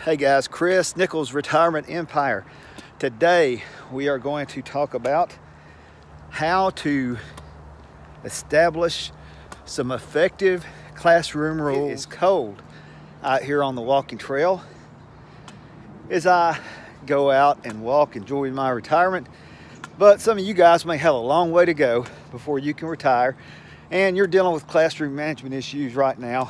Hey guys, Chris Nichols, Retirement Empire. Today we are going to talk about how to establish some effective classroom rules. It's cold out here on the walking trail as I go out and walk, enjoying my retirement. But some of you guys may have a long way to go before you can retire, and you're dealing with classroom management issues right now.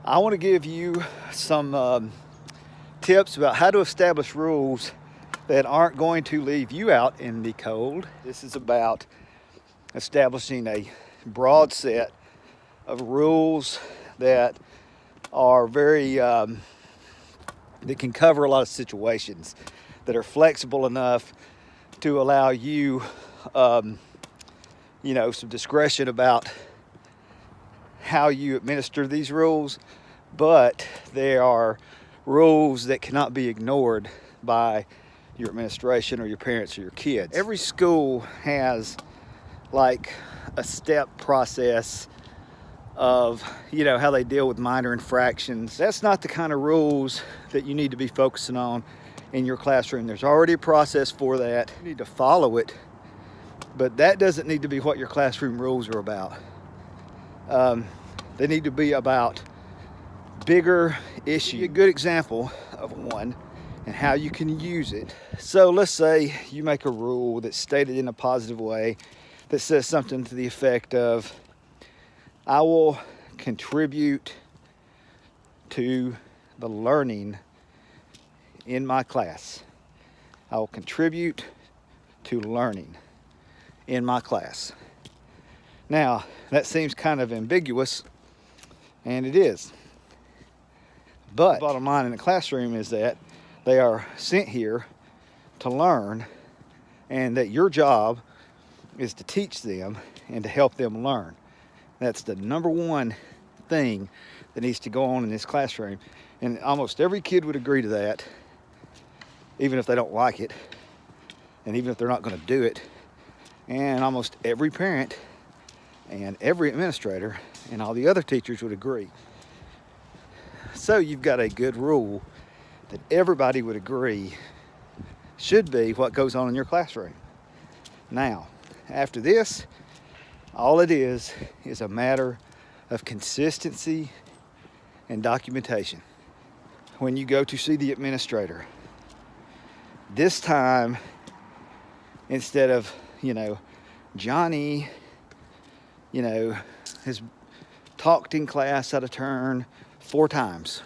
I want to give you some tips about how to establish rules that aren't going to leave you out in the cold. This is about establishing a broad set of rules that are that can cover a lot of situations, that are flexible enough to allow you, some discretion about how you administer these rules, but they are rules that cannot be ignored by your administration or your parents or your kids. Every school has like a step process of, how they deal with minor infractions. That's not the kind of rules that you need to be focusing on in your classroom. There's already a process for that. You need to follow it, but that doesn't need to be what your classroom rules are about. They need to be about bigger issue. A good example of one and how you can use it. So let's say you make a rule that's stated in a positive way that says something to the effect of, I will contribute to the learning in my class. I will contribute to learning in my class. Now, that seems kind of ambiguous, and it is. But the bottom line in the classroom is that they are sent here to learn, and that your job is to teach them and to help them learn. That's the number one thing that needs to go on in this classroom. And almost every kid would agree to that, even if they don't like it, and even if they're not going to do it. And almost every parent and every administrator and all the other teachers would agree. So you've got a good rule that everybody would agree should be what goes on in your classroom. Now, after this, all it is a matter of consistency and documentation. When you go to see the administrator, this time, instead of, Johnny, has talked in class out of turn 4 times.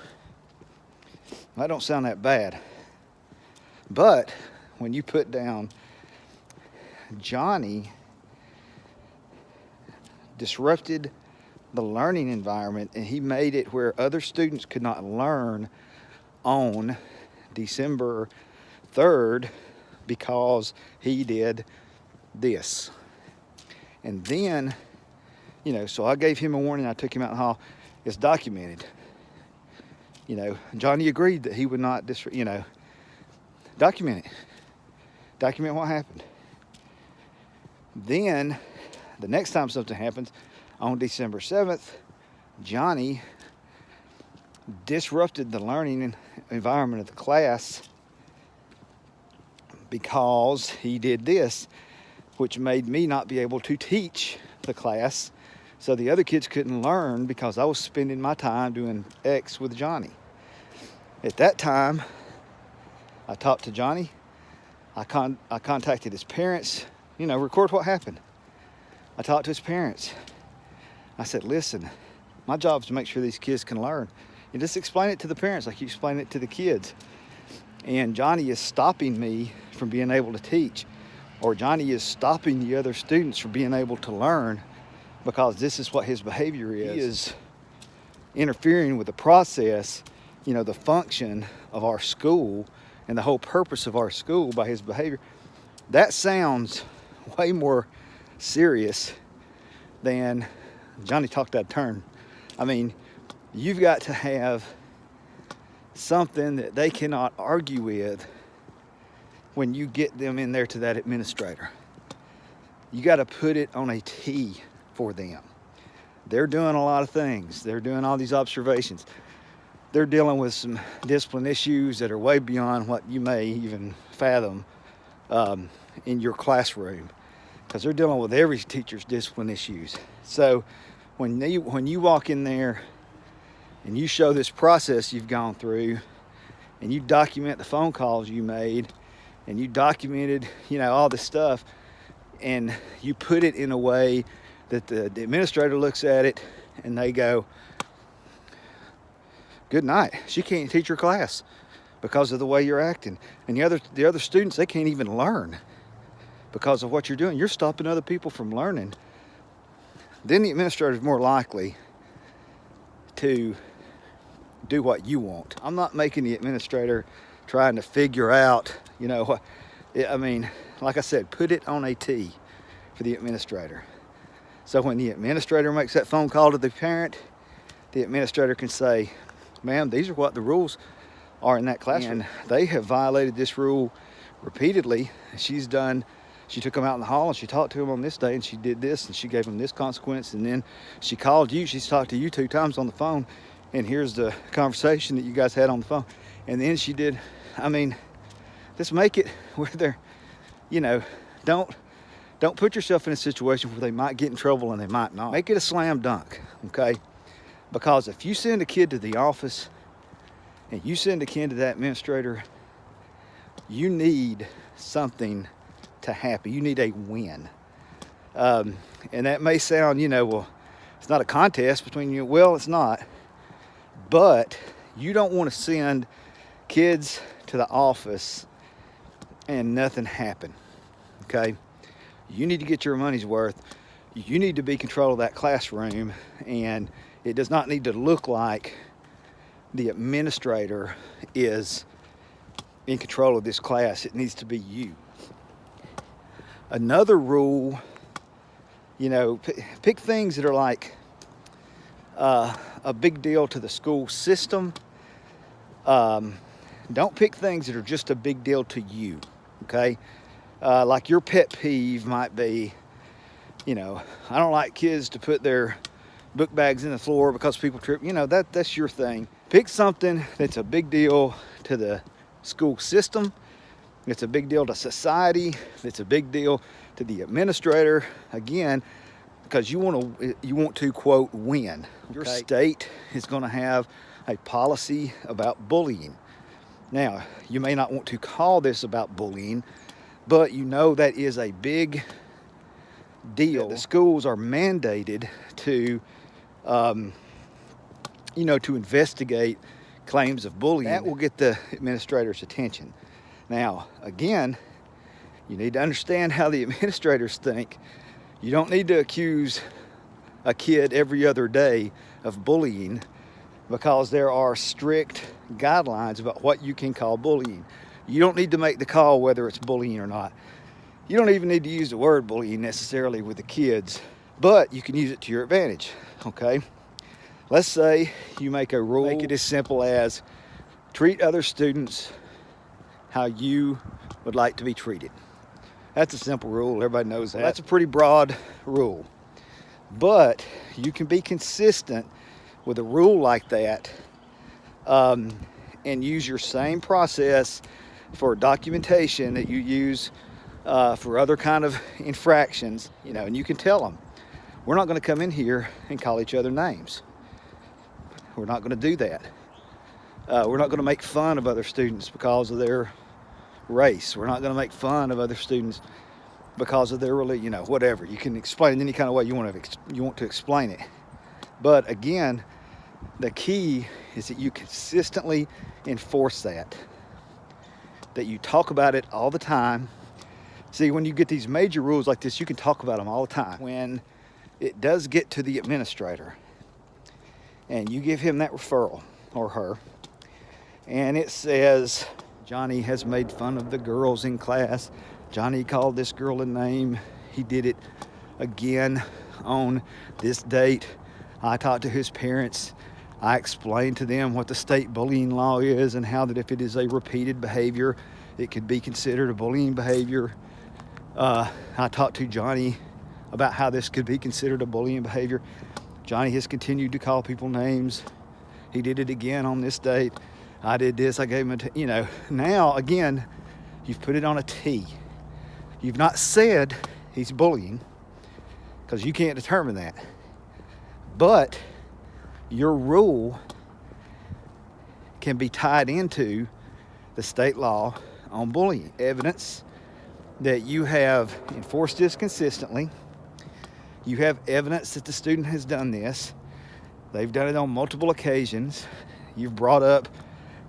That don't sound that bad. But when you put down Johnny disrupted the learning environment, and he made it where other students could not learn on December 3rd because he did this. And then, so I gave him a warning. I took him out in the hall. It's documented. Johnny agreed that he would not document it. Document what happened. Then, the next time something happens, on December 7th, Johnny disrupted the learning environment of the class because he did this, which made me not be able to teach the class. So the other kids couldn't learn because I was spending my time doing X with Johnny. At that time, I talked to Johnny. I contacted his parents, record what happened. I talked to his parents. I said, listen, my job is to make sure these kids can learn. You just explain it to the parents like you explain it to the kids. And Johnny is stopping me from being able to teach, or Johnny is stopping the other students from being able to learn because this is what his behavior is. He is interfering with the process, the function of our school and the whole purpose of our school by his behavior. That sounds way more serious than Johnny talked out of turn. I mean, you've got to have something that they cannot argue with when you get them in there to that administrator. You got to put it on a tee for them. They're doing a lot of things. They're doing all these observations. they're dealing with some discipline issues that are way beyond what you may even fathom in your classroom, because they're dealing with every teacher's discipline issues. So when you walk in there and you show this process you've gone through, and you document the phone calls you made, and you documented, all this stuff, and you put it in a way that the administrator looks at it and they go, good night, she can't teach her class because of the way you're acting. And the other students, they can't even learn because of what you're doing. You're stopping other people from learning. Then the administrator is more likely to do what you want. I'm not making the administrator trying to figure out, what, I mean, like I said, put it on a T for the administrator. So when the administrator makes that phone call to the parent, the administrator can say, ma'am, these are what the rules are in that classroom. And they have violated this rule repeatedly. She took them out in the hall and she talked to them on this day, and she did this and she gave them this consequence, and then she called you, she's talked to you 2 times on the phone, and here's the conversation that you guys had on the phone. And then she did, just make it where they're, don't put yourself in a situation where they might get in trouble and they might not. Make it a slam dunk, okay? Because if you send a kid to the office and you send a kid to that administrator, you need something to happen. You need a win. And that may sound, well, it's not a contest between you. Well, it's not. But you don't want to send kids to the office and nothing happen, okay? You need to get your money's worth. You need to be in control of that classroom, and it does not need to look like the administrator is in control of this class. It needs to be you. Another rule, pick things that are like a big deal to the school system. Don't pick things that are just a big deal to you, okay? Like your pet peeve might be, I don't like kids to put their book bags in the floor because people trip. That's your thing. Pick something that's a big deal to the school system. It's a big deal to society. It's a big deal to the administrator. Again, because you want to quote win. Okay. Your state is going to have a policy about bullying. Now, you may not want to call this about bullying, but that is a big deal. The schools are mandated to, to investigate claims of bullying. That will get the administrator's attention. Now, again, you need to understand how the administrators think. You don't need to accuse a kid every other day of bullying, because there are strict guidelines about what you can call bullying. You don't need to make the call whether it's bullying or not. You don't even need to use the word bullying necessarily with the kids, but you can use it to your advantage, okay? Let's say you make a rule. Make it as simple as treat other students how you would like to be treated. That's a simple rule. Everybody knows that. That's a pretty broad rule. But you can be consistent with a rule like that and use your same process for documentation that you use for other kind of infractions, and you can tell them, we're not going to come in here and call each other names. We're not going to do that. We're not going to make fun of other students because of their race. We're not going to make fun of other students because of their religion, whatever. You can explain it any kind of way you want to explain it. But again, the key is that you consistently enforce that you talk about it all the time. See, when you get these major rules like this, you can talk about them all the time. When it does get to the administrator and you give him that referral, or her, and it says, Johnny has made fun of the girls in class. Johnny called this girl a name. He did it again on this date. I talked to his parents. I explained to them what the state bullying law is and how that if it is a repeated behavior, it could be considered a bullying behavior. I talked to Johnny about how this could be considered a bullying behavior. Johnny has continued to call people names. He did it again on this date. I did this, I gave him you know, now again, you've put it on a T. You've not said he's bullying, because you can't determine that. But your rule can be tied into the state law on bullying. Evidence that you have enforced this consistently. You have evidence that the student has done this. They've done it on multiple occasions. You've brought up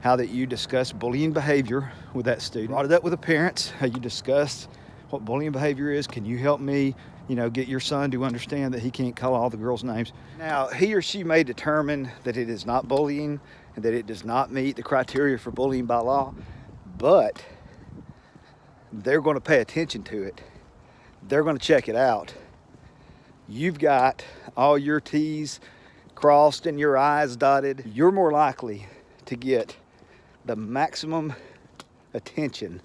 how that you discussed bullying behavior with that student. Brought it up with the parents, how you discussed what bullying behavior is. Can you help me, you know, get your son to understand that he can't call all the girls' names? Now, he or she may determine that it is not bullying and that it does not meet the criteria for bullying by law, but they're going to pay attention to it. They're going to check it out. You've got all your T's crossed and your I's dotted. You're more likely to get the maximum attention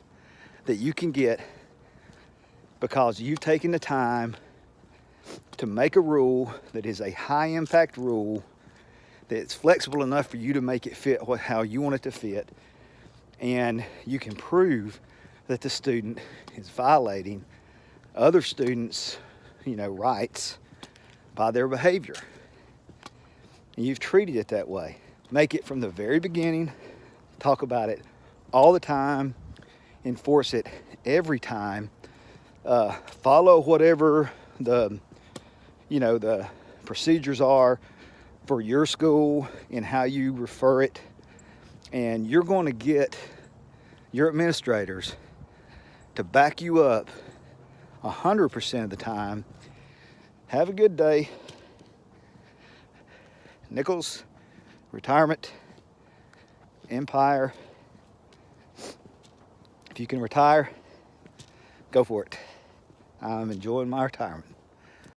that you can get because you've taken the time to make a rule that is a high impact rule, that's flexible enough for you to make it fit how you want it to fit, and you can prove that the student is violating other students', you know, rights by their behavior. And you've treated it that way. Make it from the very beginning, talk about it all the time, enforce it every time, follow whatever the, you know, the procedures are for your school and how you refer it, and you're going to get your administrators to back you up 100% of the time. Have a good day. Nichols, retirement, empire. If you can retire, go for it. I'm enjoying my retirement.